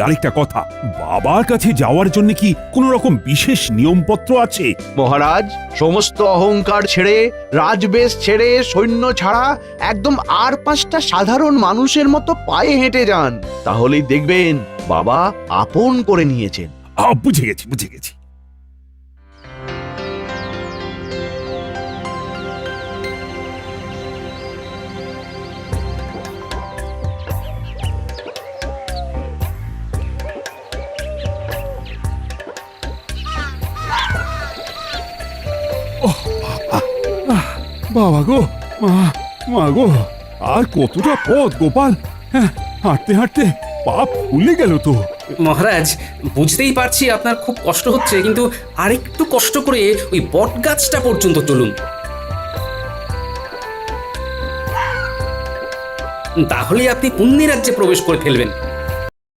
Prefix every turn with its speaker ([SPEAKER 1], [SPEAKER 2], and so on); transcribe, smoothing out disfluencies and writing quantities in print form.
[SPEAKER 1] আরেকটা কথা, বাবার কাছে যাওয়ার জন্য কি কোনো রকম বিশেষ নিয়মপত্র আছে?
[SPEAKER 2] মহারাজ, সমস্ত অহংকার ছেড়ে, রাজবেশ ছেড়ে, সৈন্য ছাড়া একদম আর পাঁচটা সাধারণ মানুষের মতো পায়ে হেঁটে যান, তাহলেই দেখবেন বাবা আপন করে নিয়েছেন।
[SPEAKER 1] বুঝে গেছি, বুঝে গেছি। বাবা গো, মা গো, আর কতটা পথ গোপাল! হ্যাঁ, হাঁটতে হাঁটতে পা ফুলে গেল তো।
[SPEAKER 3] মহারাজ, বুঝতেই পারছি আপনার খুব কষ্ট হচ্ছে, কিন্তু আরেকটু কষ্ট করে ওই বট গাছটা পর্যন্ত চলুন, তাহলে আপনি পুণ্যি রাজ্যে প্রবেশ করে ফেলবেন।